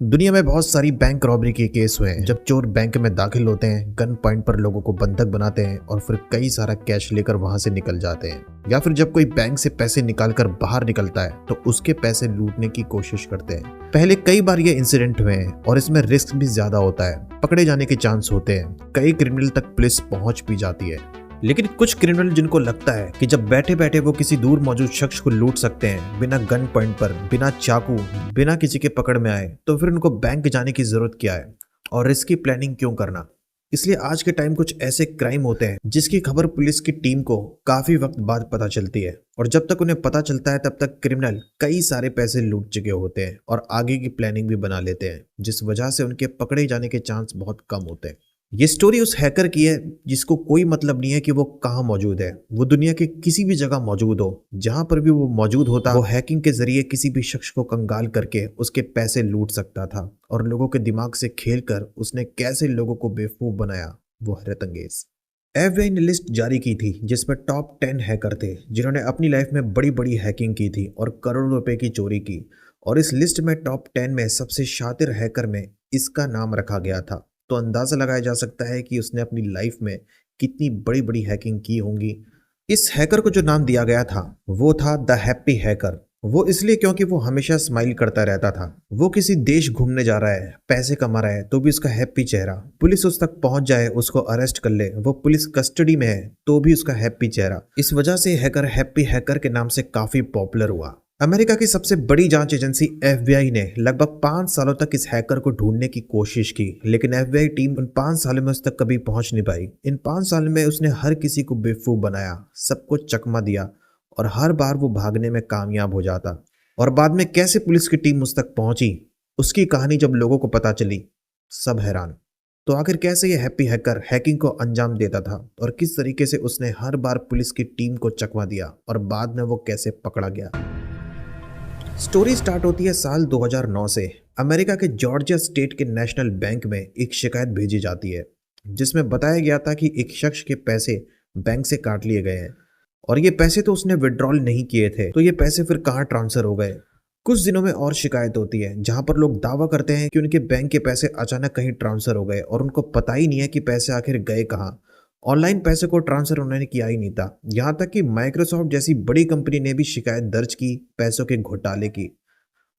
दुनिया में बहुत सारी बैंक रॉबरी के केस हुए हैं जब चोर बैंक में दाखिल होते हैं, गन पॉइंट पर लोगों को बंधक बनाते हैं और फिर कई सारा कैश लेकर वहां से निकल जाते हैं। या फिर जब कोई बैंक से पैसे निकालकर बाहर निकलता है तो उसके पैसे लूटने की कोशिश करते हैं। पहले कई बार ये इंसिडेंट हुए हैं और इसमें रिस्क भी ज्यादा होता है, पकड़े जाने के चांस होते हैं, कई क्रिमिनल तक पुलिस पहुंच भी जाती है। लेकिन कुछ क्रिमिनल जिनको लगता है कि जब बैठे बैठे वो किसी दूर मौजूद शख्स को लूट सकते हैं बिना गन पॉइंट पर, बिना चाकू, बिना किसी के पकड़ में आए, तो फिर उनको बैंक जाने की जरूरत क्या है और इसकी प्लानिंग क्यों करना। इसलिए आज के टाइम कुछ ऐसे क्राइम होते हैं जिसकी खबर पुलिस की टीम को काफी वक्त बाद पता चलती है और जब तक उन्हें पता चलता है तब तक क्रिमिनल कई सारे पैसे लूट चुके होते हैं और आगे की प्लानिंग भी बना लेते हैं, जिस वजह से उनके पकड़े जाने के चांस बहुत कम होते हैं। ये स्टोरी उस हैकर की है जिसको कोई मतलब नहीं है कि वो कहाँ मौजूद है। वो दुनिया के किसी भी जगह मौजूद हो, जहां पर भी वो मौजूद होता, वो हैकिंग के जरिए किसी भी शख्स को कंगाल करके उसके पैसे लूट सकता था और लोगों के दिमाग से खेलकर उसने कैसे लोगों को बेवकूफ बनाया, वो हैरत अंगेज। एफबीआई ने लिस्ट जारी की थी जिसमें टॉप 10 हैकर थे जिन्होंने अपनी लाइफ में बड़ी बड़ी हैकिंग की थी और करोड़ों रुपए की चोरी की। और इस लिस्ट में टॉप 10 में सबसे शातिर हैकर में इसका नाम रखा गया था। तो अंदाजा लगाया जा सकता है कि उसने अपनी लाइफ में कितनी बड़ी बड़ी हैकिंग की होंगी। इस हैकर को जो नाम दिया गया था वो था द हैप्पी हैकर। वो इसलिए क्योंकि वो हमेशा स्माइल करता रहता था। वो किसी देश घूमने जा रहा है, पैसे कमा रहा है, तो भी उसका हैप्पी चेहरा। पुलिस उस तक पहुंच जाए, उसको अरेस्ट कर ले, वो पुलिस कस्टडी में है, तो भी उसका हैप्पी चेहरा। इस वजह से हैकर हैप्पी हैकर के नाम से काफी पॉपुलर हुआ। अमेरिका की सबसे बड़ी जांच एजेंसी एफबीआई ने लगभग 5 सालों तक इस हैकर को ढूंढने की कोशिश की, लेकिन एफबीआई टीम उन 5 सालों में उस तक कभी पहुंच नहीं पाई। इन 5 सालों में उसने हर किसी को बेवकूफ बनाया, सबको चकमा दिया और हर बार वो भागने में कामयाब हो जाता। और बाद में कैसे पुलिस की टीम उस तक पहुंची, उसकी कहानी जब लोगों को पता चली, सब हैरान। तो आखिर कैसे ये हैप्पी हैकर हैकिंग को अंजाम देता था और किस तरीके से उसने हर बार पुलिस की टीम को चकमा दिया और बाद में वो कैसे पकड़ा गया। स्टोरी स्टार्ट होती है साल 2009 से। अमेरिका के जॉर्जिया स्टेट के नेशनल बैंक में एक शिकायत भेजी जाती है जिसमें बताया गया था कि एक शख्स के पैसे बैंक से काट लिए गए हैं और ये पैसे तो उसने विड्रॉल नहीं किए थे, तो ये पैसे फिर कहाँ ट्रांसफर हो गए। कुछ दिनों में और शिकायत होती है जहां पर लोग दावा करते हैं कि उनके बैंक के पैसे अचानक कहीं ट्रांसफर हो गए और उनको पता ही नहीं है कि पैसे आखिर गए कहाँ। ऑनलाइन पैसे को ट्रांसफर उन्होंने किया ही नहीं था। यहाँ तक कि माइक्रोसॉफ्ट जैसी बड़ी कंपनी ने भी शिकायत दर्ज की पैसों के घोटाले की।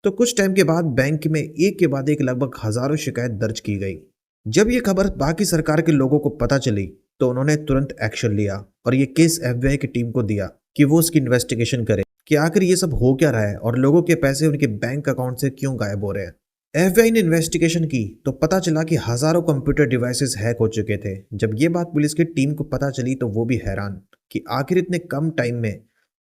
तो कुछ टाइम के बाद बैंक में एक के बाद एक लगभग हजारों शिकायत दर्ज की गई। जब ये खबर बाकी सरकार के लोगों को पता चली तो उन्होंने तुरंत एक्शन लिया और ये केस एफबीआई की टीम को दिया कि वो उसकी इन्वेस्टिगेशन करे कि आखिर ये सब हो क्या रहा है और लोगों के पैसे उनके बैंक अकाउंट से क्यों गायब हो रहे हैं। एफबीआई ने इन्वेस्टिगेशन की तो पता चला कि हजारों कंप्यूटर डिवाइसेस हैक हो चुके थे। जब ये बात पुलिस की टीम को पता चली तो वो भी हैरान कि आखिर इतने कम टाइम में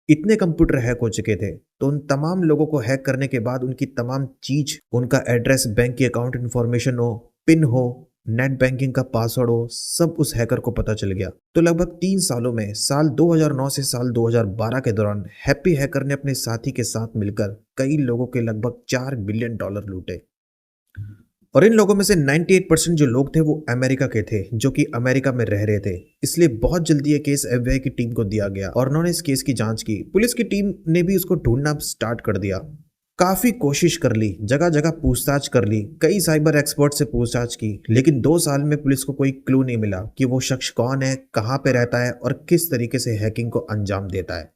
इतने कंप्यूटर हैक हो चुके थे। तो उन तमाम लोगों को हैक करने के बाद उनकी तमाम चीज, उनका एड्रेस, बैंक की अकाउंट इन्फॉर्मेशन हो, पिन हो, नेट बैंकिंग का पासवर्ड हो, सब उस हैकर को पता चल गया। तो लगभग 3 सालों में, साल 2009 से साल 2012 के दौरान हैप्पी हैकर ने अपने साथी के साथ मिलकर कई लोगों के लगभग $4 बिलियन लूटे। और इन लोगों में से 98% जो लोग थे वो अमेरिका के थे, जो कि अमेरिका में रह रहे थे। इसलिए बहुत जल्दी ये केस एफबीआई की टीम को दिया गया और उन्होंने इस केस की जांच की। पुलिस की टीम ने भी उसको ढूंढना स्टार्ट कर दिया। काफी कोशिश कर ली, जगह जगह पूछताछ कर ली, कई साइबर एक्सपर्ट से पूछताछ की, लेकिन 2 साल में पुलिस को कोई क्लू नहीं मिला कि वो शख्स कौन है, कहाँ पे रहता है और किस तरीके से हैकिंग को अंजाम देता है।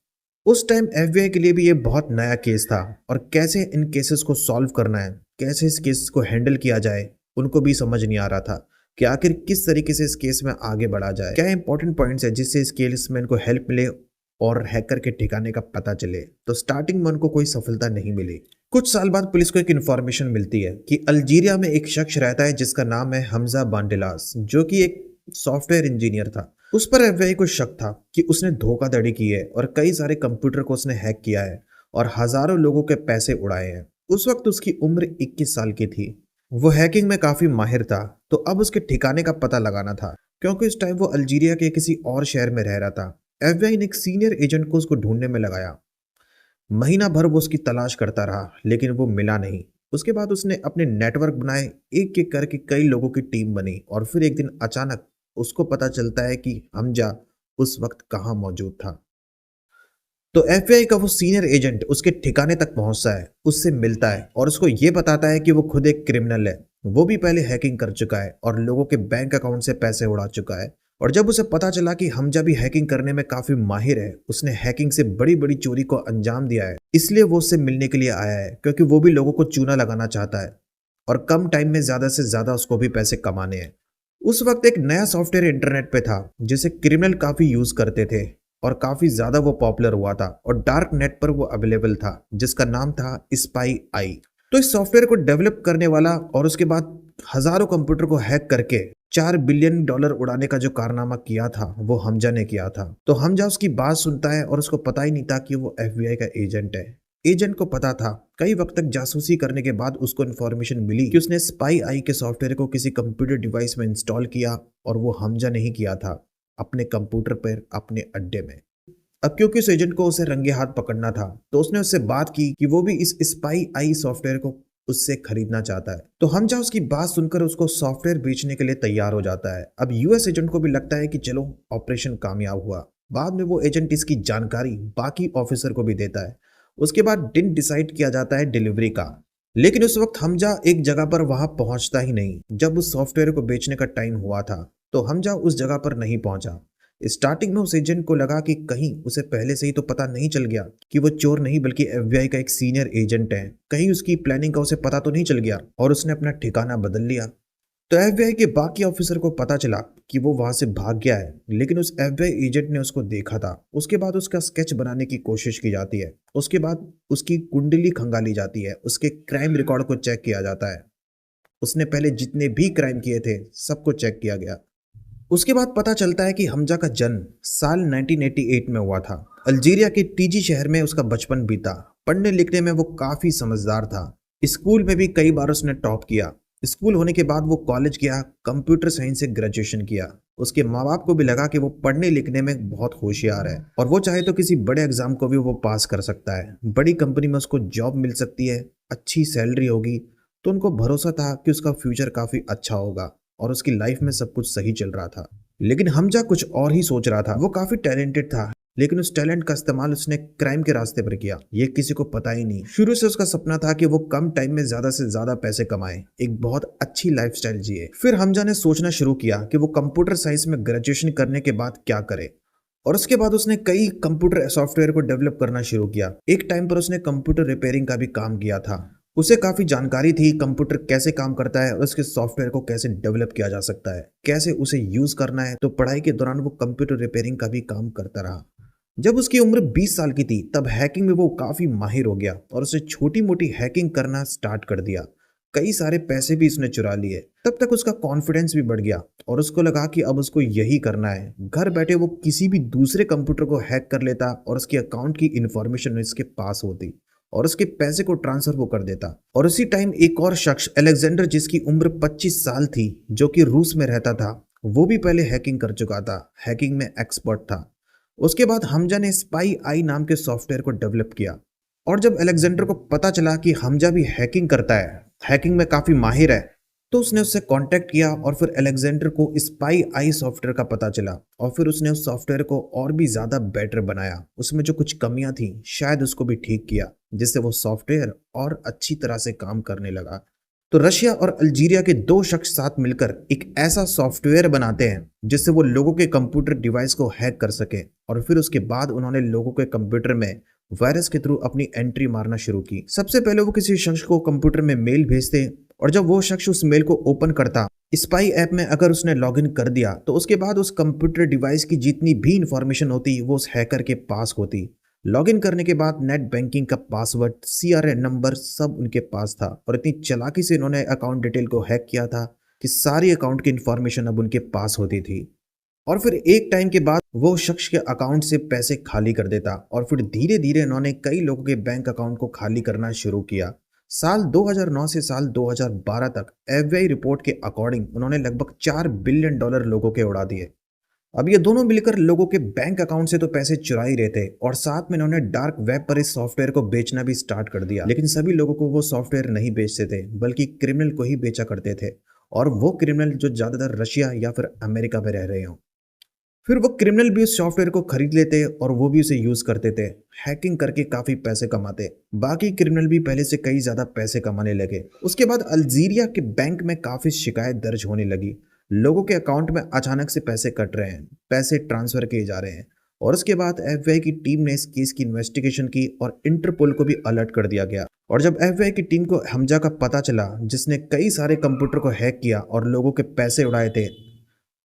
उस टाइम एफबीआई के लिए भी ये बहुत नया केस था और कैसे इन केसेस को सॉल्व करना है, कैसे इस केस को हैंडल किया जाए, उनको भी समझ नहीं आ रहा था कि आखिर किस तरीके से इस केस में आगे बढ़ा जाए। क्या इंपॉर्टेंट पॉइंट्स है जिससे इस केस में इनको हेल्प मिले और हैकर के ठिकाने का पता चले। तो स्टार्टिंग में उनको कोई सफलता नहीं मिली। कुछ साल बाद पुलिस को एक इन्फॉर्मेशन मिलती है कि अल्जीरिया में एक शख्स रहता है जिसका नाम है हमजा बांडेलास, जो कि एक सॉफ्टवेयर इंजीनियर था। उस पर एफबीआई को शक था कि उसने धोखाधड़ी की है और कई सारे कंप्यूटर को उसने हैक किया है और हजारों लोगों के पैसे उड़ाए हैं। उस वक्त उसकी उम्र 21 साल की थी। वो हैकिंग में काफी माहिर था, तो अब उसके ठिकाने का पता लगाना था क्योंकि उस टाइम वो अल्जीरिया के किसी और शहर में रह रहा था। एफबीआई ने एक सीनियर एजेंट को उसको ढूंढने में लगाया। महीना भर वो उसकी तलाश करता रहा लेकिन वो मिला नहीं। उसके बाद उसने अपने नेटवर्क बनाए, एक एक करके कई लोगों की टीम बनी और फिर एक दिन अचानक उसको पता चलता है कि हमजा उस वक्त कहाँ मौजूद था। तो एफबीआई का वो सीनियर एजेंट उसके ठिकाने तक पहुंचता है, उससे मिलता है और उसको ये बताता है कि वो खुद एक क्रिमिनल है। वो भी पहले हैकिंग कर चुका है और लोगों के बैंक अकाउंट से पैसे उड़ा चुका है। और जब उसे पता चला कि हमजा भी हैकिंग करने में काफी माहिर है, उसने हैकिंग से बड़ी बड़ी चोरी को अंजाम दिया है, इसलिए वो उससे मिलने के लिए आया है, क्योंकि वो भी लोगों को चूना लगाना चाहता है और कम टाइम में ज्यादा से ज्यादा उसको भी पैसे कमाने हैं। उस वक्त एक नया सॉफ्टवेयर इंटरनेट पे था जिसे क्रिमिनल काफी यूज करते थे और काफी ज्यादा वो पॉपुलर हुआ था और डार्क नेट पर वो अवेलेबल था, जिसका नाम था स्पाई आई। तो इस सॉफ्टवेयर को डेवलप करने वाला और उसके बाद हजारों कंप्यूटर को हैक करके $4 बिलियन उड़ाने का जो कारनामा किया था वो हमजा ने किया था। तो हमजा उसकी बात सुनता है और उसको पता ही नहीं था कि वो एफबीआई का एजेंट है। एजेंट को पता था, कई वक्त तक जासूसी करने के बाद उसको इन्फॉर्मेशन मिली कि उसने स्पाई आई के सॉफ्टवेयर को किसी कंप्यूटर डिवाइस में इंस्टॉल किया और वो हमजा नहीं किया था, अपने कंप्यूटर पर अपने अड्डे में। अब क्योंकि उस एजेंट को उसे रंगे हाथ पकड़ना था, तो उसने उससे बात की कि वो भी इस स्पाई आई सॉफ्टवेयर को उससे खरीदना चाहता है। तो हमजा उसकी बात सुनकर उसको सॉफ्टवेयर बेचने के लिए तैयार हो जाता है। अब यूएस एजेंट को भी लगता है कि चलो ऑपरेशन कामयाब हुआ। बाद में वो एजेंट इसकी जानकारी बाकी ऑफिसर को भी देता है। उसके बाद दिन डिसाइड किया जाता है डिलीवरी का। लेकिन उस वक्त हमजा एक जगह पर वहां पहुंचता ही नहीं। जब उस सॉफ्टवेयर को बेचने का टाइम हुआ था तो हमजा उस जगह पर नहीं पहुंचा। स्टार्टिंग में उस एजेंट को लगा कि कहीं उसे पहले से ही तो पता नहीं चल गया कि वो चोर नहीं बल्कि एफबीआई का एक सीनियर एजेंट है, कहीं उसकी प्लानिंग का उसे पता तो नहीं चल गया और उसने अपना ठिकाना बदल लिया। तो एफबीआई के बाकी ऑफिसर को पता चला कि वो वहां से भाग गया है, लेकिन उस एफबीआई एजेंट ने उसको देखा था। उसके बाद उसका स्केच बनाने की कोशिश की जाती है। उसके बाद उसकी कुंडली खंगाली जाती है, उसके क्राइम रिकॉर्ड को चेक किया जाता है। उसने पहले जितने भी क्राइम किए थे सबको चेक किया गया। उसके बाद पता चलता है कि हमजा का जन्म साल 1988 में हुआ था। अल्जीरिया के टीजी शहर में उसका बचपन बीता। पढ़ने लिखने में वो काफी समझदार था। स्कूल में भी कई बार उसने टॉप किया। स्कूल होने के बाद वो कॉलेज गया, कंप्यूटर साइंस से ग्रेजुएशन किया। उसके माँ बाप को भी लगा कि वो पढ़ने लिखने में बहुत होशियार है और वो चाहे तो किसी बड़े एग्जाम को भी वो पास कर सकता है, बड़ी कंपनी में उसको जॉब मिल सकती है, अच्छी सैलरी होगी। तो उनको भरोसा था कि उसका फ्यूचर काफी अच्छा होगा और उसकी लाइफ में सब कुछ सही चल रहा था। लेकिन हमजा कुछ और ही सोच रहा था। वो काफी टैलेंटेड था, लेकिन उस टैलेंट का इस्तेमाल उसने क्राइम के रास्ते पर किया, ये किसी को पता ही नहीं। शुरू से उसका सपना था कि वो कम टाइम में ज्यादा से ज्यादा पैसे कमाए, एक बहुत अच्छी लाइफस्टाइल जिए। फिर हमजा ने सोचना शुरू किया कि वो कंप्यूटर साइंस में ग्रेजुएशन करने के बाद क्या करे और उसके बाद उसने कई कंप्यूटर सॉफ्टवेयर को डेवलप करना शुरू किया। एक टाइम पर उसने कंप्यूटर रिपेयरिंग का भी काम किया था। उसे काफी जानकारी थी कंप्यूटर कैसे काम करता है और उसके सॉफ्टवेयर को कैसे डेवलप किया जा सकता है, कैसे उसे यूज करना है। तो पढ़ाई के दौरान वो कंप्यूटर रिपेयरिंग का भी काम करता रहा। जब उसकी उम्र 20 साल की थी तब हैकिंग में वो काफी माहिर हो गया और उसे छोटी मोटी हैकिंग करना स्टार्ट कर दिया। कई सारे पैसे भी उसने चुरा लिए। तब तक उसका कॉन्फिडेंस भी बढ़ गया और उसको लगा कि अब उसको यही करना है। घर बैठे वो किसी भी दूसरे कंप्यूटर को हैक कर लेता और उसके अकाउंट की इंफॉर्मेशन उसके पास होती और उसके पैसे को ट्रांसफर वो कर देता। और उसी टाइम एक और शख्स अलेक्जेंडर, जिसकी उम्र 25 साल थी, जो कि रूस में रहता था, वो भी पहले हैकिंग कर चुका था, हैकिंग में एक्सपर्ट था। उसके बाद हमजा ने स्पाई आई नाम के सॉफ्टवेयर को डेवलप किया और जब अलेक्जेंडर को पता चला कि हमजा भी हैकिंग करता है, हैकिंग में काफी माहिर है, तो उसने उससे कांटेक्ट किया और फिर अलेक्जेंडर को स्पाई आई सॉफ्टवेयर का पता चला और फिर उसने उस सॉफ्टवेयर को और भी ज्यादा बेटर बनाया। उसमें जो कुछ कमियां थी शायद उसको भी ठीक किया, जिससे वो सॉफ्टवेयर और अच्छी तरह से काम करने लगा। तो रशिया और अल्जीरिया के दो शख्स साथ मिलकर एक ऐसा सॉफ्टवेयर बनाते हैं जिससे वो लोगों के कंप्यूटर डिवाइस को हैक कर सके और फिर उसके बाद उन्होंने लोगों के कंप्यूटर में वायरस के थ्रू अपनी एंट्री मारना शुरू की। सबसे पहले वो किसी शख्स को कंप्यूटर में मेल भेजते और जब वो शख्स उस मेल को ओपन करता, स्पाई ऐप में अगर उसने लॉगिन कर दिया, तो उसके बाद उस कंप्यूटर डिवाइस की जितनी भी इंफॉर्मेशन होती वो उस हैकर के पास होती। लॉगिन करने के बाद नेट बैंकिंग का पासवर्ड, सीआरएन नंबर सब उनके पास था और इतनी चालाकी से इन्होंने अकाउंट डिटेल को हैक किया था कि सारी अकाउंट की इंफॉर्मेशन अब उनके पास होती थी। और फिर एक टाइम के बाद वो शख्स के अकाउंट से पैसे खाली कर देता और फिर धीरे धीरे इन्होंने कई लोगों के बैंक अकाउंट को खाली करना शुरू किया। साल 2009 से साल 2012 तक एफबीआई रिपोर्ट के अकॉर्डिंग उन्होंने लगभग $4 बिलियन लोगों के उड़ा दिए। अब ये दोनों मिलकर लोगों के बैंक अकाउंट से तो पैसे चुरा ही रहे थे और साथ में इन्होंने डार्क वेब पर इस सॉफ्टवेयर को बेचना भी स्टार्ट कर दिया। लेकिन सभी लोगों को वो सॉफ्टवेयर नहीं बेचते थे, बल्कि क्रिमिनल को ही बेचा करते थे, और वो क्रिमिनल जो ज्यादातर रशिया या फिर अमेरिका में रह रहे हों। फिर वो क्रिमिनल भी उस सॉफ्टवेयर को खरीद लेते और वो भी उसे यूज करते थे। हैकिंग करके काफी पैसे कमाते। बाकी क्रिमिनल भी पहले से कई ज्यादा पैसे कमाने लगे। उसके बाद अल्जीरिया के बैंक में काफी शिकायत दर्ज होने लगी। लोगों के अकाउंट में अचानक से पैसे कट रहे हैं, पैसे ट्रांसफर किए जा रहे हैं। और उसके बाद एफबीआई की टीम ने इस केस की इन्वेस्टिगेशन की और इंटरपोल को भी अलर्ट कर दिया गया। और जब एफबीआई की टीम को हमजा का पता चला, जिसने कई सारे कंप्यूटर को हैक किया और लोगों के पैसे उड़ाए थे,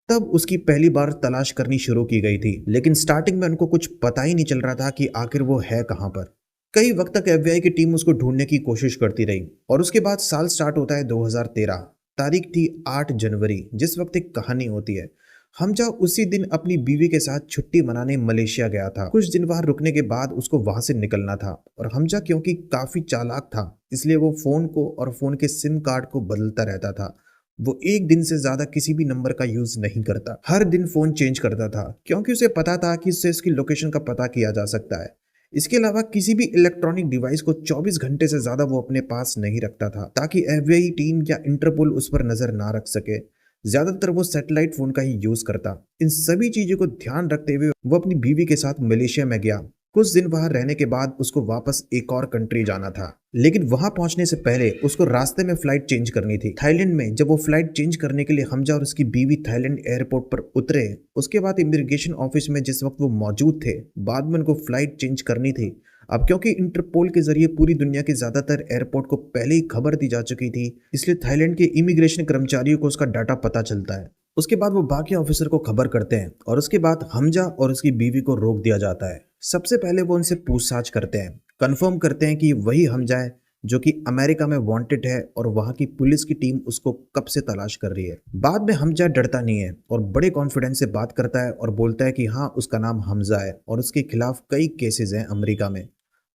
तब उसकी पहली बार तलाश करनी शुरू की गई थी। लेकिन स्टार्टिंग में उनको कुछ पता ही नहीं चल रहा था कि आखिर वो है कहां पर। कई वक्त तक एफबीआई की टीम उसको ढूंढने की कोशिश करती रही। और उसके बाद साल स्टार्ट होता है 2013। तारीख थी 8 जनवरी, जिस वक्त एक कहानी होती है। हमजा उसी दिन अपनी बीवी के साथ छुट्टी मनाने मलेशिया गया था। कुछ दिन वहां रुकने के बाद उसको वहां से निकलना था। और हमजा क्योंकि काफी चालाक था, इसलिए वो फोन को और फोन के सिम कार्ड को बदलता रहता था। वो एक दिन से ज्यादा किसी भी नंबर का यूज नहीं करता। हर दिन फोन चेंज करता था, क्योंकि उसे पता था कि इससे इसकी लोकेशन का पता किया जा सकता है। इसके अलावा किसी भी इलेक्ट्रॉनिक डिवाइस को 24 घंटे से ज्यादा वो अपने पास नहीं रखता था, ताकि एफबीआई टीम या इंटरपोल उस पर नजर ना रख सके। ज्यादातर वो सैटेलाइट फोन का ही यूज करता। इन सभी चीजों को ध्यान रखते हुए वो अपनी बीवी के साथ मलेशिया में गया। कुछ दिन वहां रहने के बाद उसको वापस एक और कंट्री जाना था। लेकिन वहां पहुंचने से पहले उसको रास्ते में फ्लाइट चेंज करनी थी। थाईलैंड में जब वो फ्लाइट चेंज करने के लिए हमजा और उसकी बीवी थाईलैंड एयरपोर्ट पर उतरे, उसके बाद इमिग्रेशन ऑफिस में जिस वक्त वो मौजूद थे, बाद में उनको फ्लाइट चेंज करनी थी। अब क्योंकि इंटरपोल के जरिए पूरी दुनिया के ज्यादातर एयरपोर्ट को पहले ही खबर दी जा चुकी थी, इसलिए थाईलैंड के इमिग्रेशन कर्मचारियों को उसका डाटा पता चलता है। उसके बाद वो बाकी ऑफिसर को खबर करते हैं और उसके बाद हमजा और उसकी बीवी को रोक दिया जाता है। सबसे पहले वो उनसे पूछताछ करते हैं, कंफर्म करते हैं कि वही हमजा है जो कि अमेरिका में वांटेड है और वहां की पुलिस की टीम उसको कब से तलाश कर रही है। बाद में हमजा डरता नहीं है और बड़े कॉन्फिडेंस से बात करता है और बोलता है कि हाँ, उसका नाम हमजा है और उसके खिलाफ कई केसेस हैं अमेरिका में।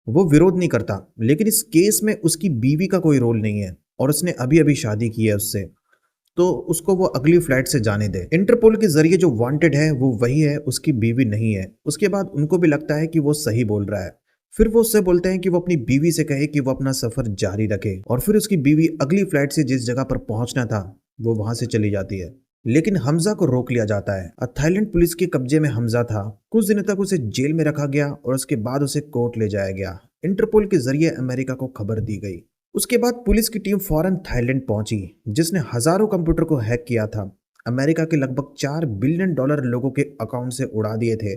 वो विरोध नहीं करता, लेकिन इस केस में उसकी बीवी का कोई रोल नहीं है और उसने अभी अभी शादी की है उससे, तो उसको वो अगली फ्लाइट से जाने दे। इंटरपोल के जरिए जो वांटेड है वो वही है, उसकी बीवी नहीं है। उसके बाद उनको भी लगता है कि वो सही बोल रहा है। फिर वो उससे बोलते हैं कि वो अपनी बीवी से कहे कि वो अपना सफर जारी रखे। और फिर उसकी बीवी अगली फ्लाइट से जिस जगह पर पहुंचना था वो वहां से चली जाती है। लेकिन हमजा को रोक लिया जाता है। थाईलैंड पुलिस के कब्जे में हमजा था। कुछ दिनों तक उसे जेल में रखा गया और उसके बाद उसे कोर्ट ले जाया गया। इंटरपोल के जरिए अमेरिका को खबर दी गई। उसके बाद पुलिस की टीम फौरन थाईलैंड पहुंची, जिसने हजारों कंप्यूटर को हैक किया था। अमेरिका के लगभग $4 बिलियन लोगों के अकाउंट से उड़ा दिए थे।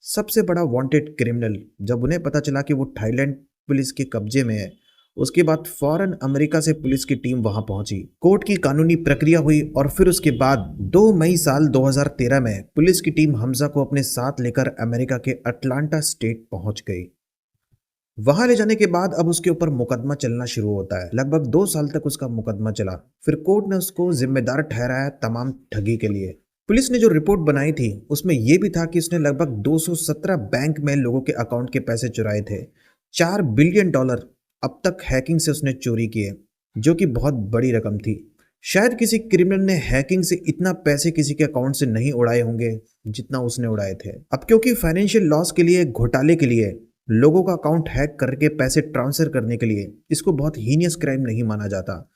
सबसे बड़ा वांटेड क्रिमिनल जब उन्हें पता चला कि वो थाईलैंड पुलिस के कब्जे में है, उसके बाद फौरन अमेरिका से पुलिस की टीम वहां पहुंची। कोर्ट की कानूनी प्रक्रिया हुई और फिर उसके बाद 2 मई साल 2013 में पुलिस की टीम हमजा को अपने साथ लेकर अमेरिका के अटलांटा स्टेट पहुंच गई। वहां ले जाने के बाद अब उसके ऊपर मुकदमा चलना शुरू होता है। लगभग 2 साल तक उसका मुकदमा चला। फिर कोर्ट ने उसको जिम्मेदार ठहराया तमाम ठगी के लिए। पुलिस ने जो रिपोर्ट बनाई थी उसमें यह भी था कि उसने लगभग 217 बैंक में लोगों के अकाउंट के पैसे चुराए थे। $4 बिलियन अब तक हैकिंग से उसने चोरी किए, जो कि बहुत बड़ी रकम थी। शायद किसी क्रिमिनल ने हैकिंग से इतना पैसे किसी के अकाउंट से नहीं उड़ाए होंगे जितना उसने उड़ाए थे। अब क्योंकि फाइनेंशियल लॉस के लिए, घोटाले के लिए, लोगों का अकाउंट हैक करके पैसे ट्रांसफर करने के लिए इसको बहुत हीनियस क्राइम नहीं माना जाता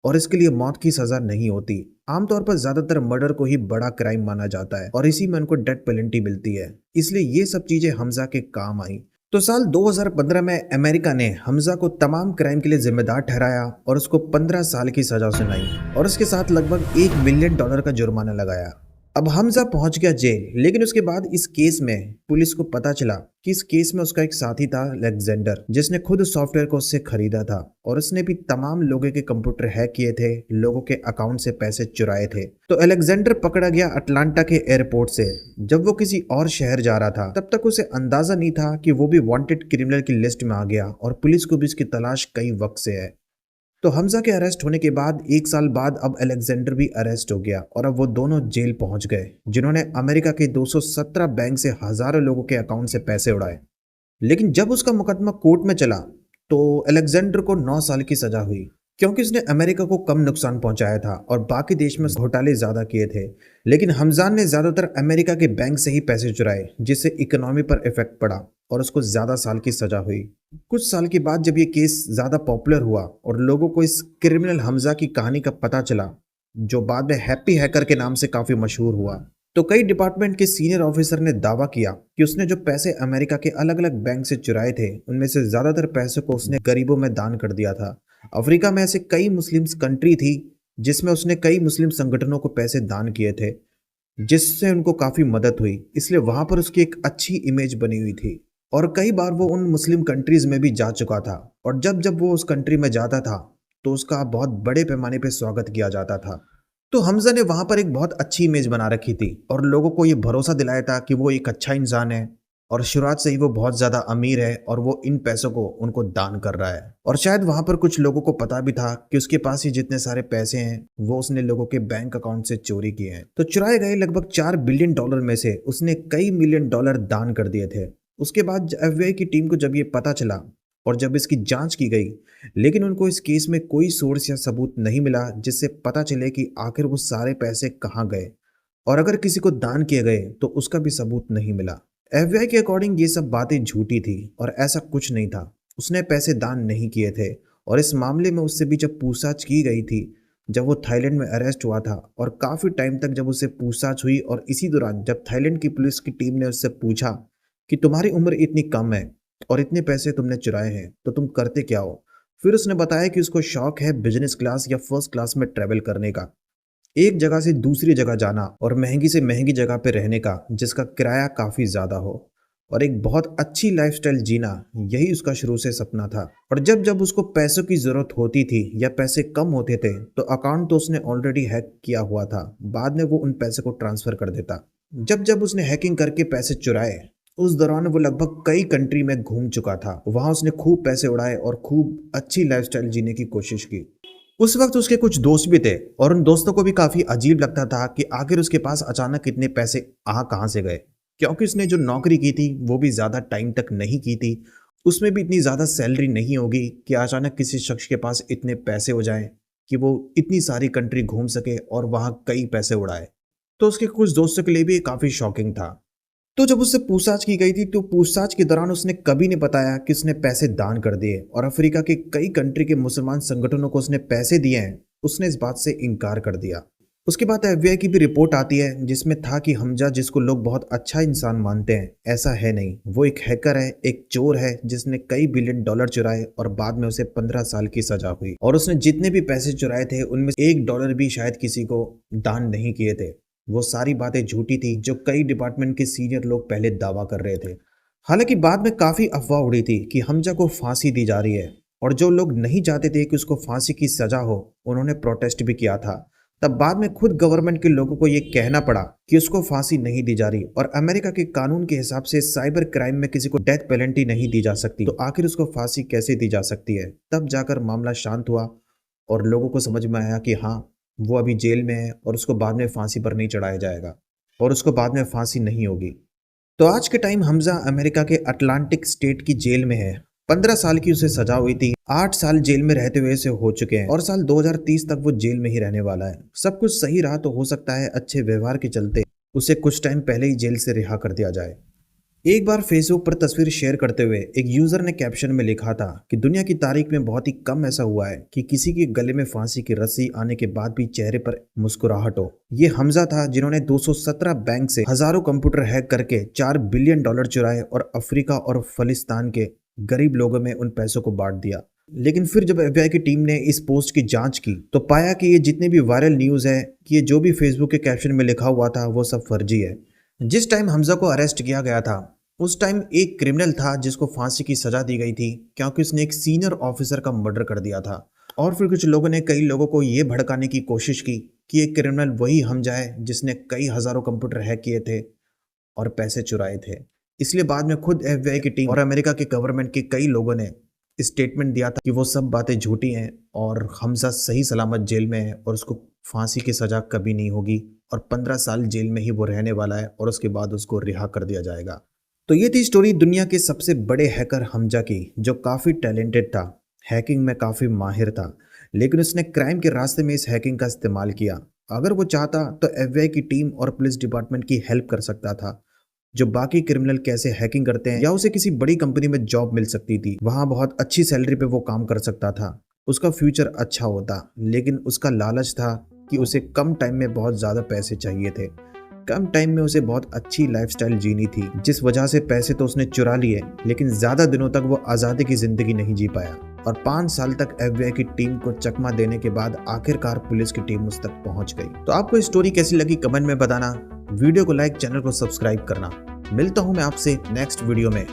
और इसके लिए मौत की सजा नहीं होती। आमतौर पर ज्यादातर मर्डर को ही बड़ा क्राइम माना जाता है और इसी में उनको डेथ पेनल्टी मिलती है। इसलिए ये सब चीजें हमजा के काम आई। तो साल 2015 में अमेरिका ने हमजा को तमाम क्राइम के लिए जिम्मेदार ठहराया और उसको 15 साल की सजा सुनाई और उसके साथ लगभग $1 मिलियन का जुर्माना लगाया। अब हमजा पहुंच गया जेल। लेकिन उसके बाद इस केस में पुलिस को पता चला कि इस केस में उसका एक साथी था, अलेक्जेंडर, जिसने खुद सॉफ्टवेयर को उससे खरीदा था और उसने भी तमाम लोगों के कंप्यूटर हैक किए थे, लोगों के अकाउंट से पैसे चुराए थे। तो अलेक्जेंडर पकड़ा गया अटलांटा के एयरपोर्ट से। जब वो किसी और शहर जा रहा था तब तक उसे अंदाजा नहीं था कि वो भी वांटेड क्रिमिनल की लिस्ट में आ गया और पुलिस को भी इसकी तलाश कई वक्त से है। तो हमजा के अरेस्ट होने के बाद 1 साल बाद अब अलेक्जेंडर भी अरेस्ट हो गया और अब वो दोनों जेल पहुंच गए, जिन्होंने अमेरिका के 217 बैंक से हजारों लोगों के अकाउंट से पैसे उड़ाए। लेकिन जब उसका मुकदमा कोर्ट में चला तो अलेक्जेंडर को 9 साल की सजा हुई, क्योंकि उसने अमेरिका को कम नुकसान पहुंचाया था और बाकी देश में घोटाले ज्यादा किए थे। लेकिन हमजान ने ज्यादातर अमेरिका के बैंक से ही पैसे चुराए, जिससे इकोनॉमी पर इफेक्ट पड़ा और उसको ज्यादा साल की सजा हुई। कुछ साल के बाद जब ये केस ज्यादा पॉपुलर हुआ और लोगों को इस क्रिमिनल हमजा की कहानी का पता चला, जो बाद में हैप्पी हैकर के नाम से काफी मशहूर हुआ, तो कई डिपार्टमेंट के सीनियर ऑफिसर ने दावा किया कि उसने जो पैसे अमेरिका के अलग अलग बैंक से चुराए थे उनमें से ज्यादातर पैसों को उसने गरीबों में दान कर दिया था। अफ्रीका में ऐसे कई मुस्लिम कंट्री थी जिसमें उसने कई मुस्लिम संगठनों को पैसे दान किए थे, जिससे उनको काफी मदद हुई, इसलिए वहां पर उसकी एक अच्छी इमेज बनी हुई थी। और कई बार वो उन मुस्लिम कंट्रीज में भी जा चुका था, और जब जब वो उस कंट्री में जाता था तो उसका बहुत बड़े पैमाने पे स्वागत किया जाता था। तो हमजा ने वहां पर एक बहुत अच्छी इमेज बना रखी थी और लोगों को ये भरोसा दिलाया था कि वो एक अच्छा इंसान है और शुरुआत से ही वो बहुत ज्यादा अमीर है और वो इन पैसों को उनको दान कर रहा है। और शायद वहां पर कुछ लोगों को पता भी था कि उसके पास ही जितने सारे पैसे हैं वो उसने लोगों के बैंक अकाउंट से चोरी किए हैं। तो चुराए गए लगभग $4 बिलियन में से उसने कई मिलियन डॉलर दान कर दिए थे। उसके बाद एफबीआई की टीम को जब ये पता चला और जब इसकी जांच की गई, लेकिन उनको इस केस में कोई सोर्स या सबूत नहीं मिला जिससे पता चले कि आखिर वो सारे पैसे कहाँ गए, और अगर किसी को दान किए गए तो उसका भी सबूत नहीं मिला। एफबीआई के अकॉर्डिंग ये सब बातें झूठी थी और ऐसा कुछ नहीं था, उसने पैसे दान नहीं किए थे। और इस मामले में उससे भी जब पूछताछ की गई थी, जब वो थाईलैंड में अरेस्ट हुआ था और काफ़ी टाइम तक जब उससे पूछताछ हुई, और इसी दौरान जब थाईलैंड की पुलिस की टीम ने उससे पूछा कि तुम्हारी उम्र इतनी कम है और इतने पैसे तुमने चुराए हैं तो तुम करते क्या हो, फिर उसने बताया कि उसको शौक है बिजनेस क्लास या फर्स्ट क्लास में ट्रेवल करने का, एक जगह से दूसरी जगह जाना और महंगी से महंगी जगह पे रहने का जिसका किराया काफ़ी ज़्यादा हो, और एक बहुत अच्छी लाइफस्टाइल जीना, यही उसका शुरू से सपना था। और जब जब उसको पैसों की ज़रूरत होती थी या पैसे कम होते थे तो अकाउंट तो उसने ऑलरेडी हैक किया हुआ था, बाद में वो उन पैसे को ट्रांसफ़र कर देता। जब जब उसने हैकिंग करके पैसे चुराए उस दौरान वो लगभग कई कंट्री में घूम चुका था, वहाँ उसने खूब पैसे उड़ाए और खूब अच्छी लाइफस्टाइल जीने की कोशिश की। उस वक्त उसके कुछ दोस्त भी थे और उन दोस्तों को भी काफ़ी अजीब लगता था कि आखिर उसके पास अचानक इतने पैसे कहाँ से गए, क्योंकि उसने जो नौकरी की थी वो भी ज़्यादा टाइम तक नहीं की थी, उसमें भी इतनी ज़्यादा सैलरी नहीं होगी कि अचानक किसी शख्स के पास इतने पैसे हो जाएं कि वो इतनी सारी कंट्री घूम सके और वहाँ कई पैसे उड़ाए। तो उसके कुछ दोस्तों के लिए भी काफ़ी शॉकिंग था। तो जब उससे पूछताछ की गई थी तो पूछताछ के दौरान उसने कभी नहीं बताया कि उसने पैसे दान कर दिए और अफ्रीका के कई कंट्री के मुसलमान संगठनों को उसने पैसे दिए हैं, उसने इस बात से इनकार कर दिया। उसके बाद एफबीआई की भी रिपोर्ट आती है जिसमें था कि हमजा, जिसको लोग बहुत अच्छा इंसान मानते हैं, ऐसा है नहीं, वो एक हैकर है, एक चोर है जिसने कई बिलियन डॉलर चुराए और बाद में उसे 15 साल की सजा हुई। और उसने जितने भी पैसे चुराए थे उनमें $1 भी शायद किसी को दान नहीं किए थे। वो सारी बातें झूठी थी जो कई डिपार्टमेंट के सीनियर लोग पहले दावा कर रहे थे। हालांकि बाद में काफ़ी अफवाह उड़ी थी कि हमजा को फांसी दी जा रही है, और जो लोग नहीं चाहते थे कि उसको फांसी की सज़ा हो उन्होंने प्रोटेस्ट भी किया था। तब बाद में खुद गवर्नमेंट के लोगों को ये कहना पड़ा कि उसको फांसी नहीं दी जा रही, और अमेरिका के कानून के हिसाब से साइबर क्राइम में किसी को डेथ पेनल्टी नहीं दी जा सकती, तो आखिर उसको फांसी कैसे दी जा सकती है। तब जाकर मामला शांत हुआ और लोगों को समझ में आया कि हाँ, वो अभी जेल में है और उसको बाद में फांसी पर नहीं चढ़ाया जाएगा और उसको बाद में फांसी नहीं होगी। तो आज के टाइम हमजा अमेरिका के अटलांटिक स्टेट की जेल में है। 15 साल की उसे सजा हुई थी, 8 साल जेल में रहते हुए इसे हो चुके हैं और साल 2030 तक वो जेल में ही रहने वाला है। सब कुछ सही रहा तो हो सकता है अच्छे व्यवहार के चलते उसे कुछ टाइम पहले ही जेल से रिहा कर दिया जाए। एक बार फेसबुक पर तस्वीर शेयर करते हुए एक यूजर ने कैप्शन में लिखा था कि दुनिया की तारीख में बहुत ही कम ऐसा हुआ है कि किसी के गले में फांसी की रस्सी आने के बाद भी चेहरे पर मुस्कुराहट हो। ये हमजा था जिन्होंने 217 बैंक से हजारों कंप्यूटर हैक करके $4 बिलियन चुराए और अफ्रीका और फलिस्तान के गरीब लोगों में उन पैसों को बांट दिया। लेकिन फिर जब एफबीआई की टीम ने इस पोस्ट की जांच की तो पाया कि ये जितने भी वायरल न्यूज है कि ये जो भी फेसबुक के कैप्शन में लिखा हुआ था वो सब फर्जी है। जिस टाइम हमजा को अरेस्ट किया गया था उस टाइम एक क्रिमिनल था जिसको फांसी की सजा दी गई थी क्योंकि उसने एक सीनियर ऑफिसर का मर्डर कर दिया था। और फिर कुछ लोगों ने कई लोगों को ये भड़काने की कोशिश की कि एक क्रिमिनल वही हमजा है जिसने कई हजारों कंप्यूटर हैक किए थे और पैसे चुराए थे। इसलिए बाद में खुद एफबीआई की टीम और अमेरिका के गवर्नमेंट के कई लोगों ने स्टेटमेंट दिया था कि वो सब बातें झूठी हैं और हमजा सही सलामत जेल में है और उसको फांसी की सजा कभी नहीं होगी और 15 साल जेल में ही वो रहने वाला है और उसके बाद उसको रिहा कर दिया जाएगा। तो ये थी स्टोरी दुनिया के सबसे बड़े हैकर हमजा की, जो काफ़ी टैलेंटेड था, हैकिंग में काफ़ी माहिर था, लेकिन उसने क्राइम के रास्ते में इस हैकिंग का इस्तेमाल किया। अगर वो चाहता तो एफबीआई की टीम और पुलिस डिपार्टमेंट की हेल्प कर सकता था, जो बाकी क्रिमिनल कैसे हैकिंग करते हैं, या उसे किसी बड़ी कंपनी में जॉब मिल सकती थी, वहाँ बहुत अच्छी सैलरी पे वो काम कर सकता था, उसका फ्यूचर अच्छा होता। लेकिन उसका लालच था कि उसे कम टाइम में बहुत ज़्यादा पैसे चाहिए थे। कम टाइम में उसे बहुत अच्छी लाइफस्टाइल जीनी थी, जिस वजह से पैसे तो उसने चुरा लिए, लेकिन ज्यादा दिनों तक वो आजादी की जिंदगी नहीं जी पाया और 5 साल तक FBI की टीम को चकमा देने के बाद आखिरकार पुलिस की टीम उस तक पहुंच गई। तो आपको स्टोरी कैसी लगी कमेंट में बताना, वीडियो को लाइक, चैनल को सब्सक्राइब करना। मिलता हूं मैं आपसे नेक्स्ट वीडियो में।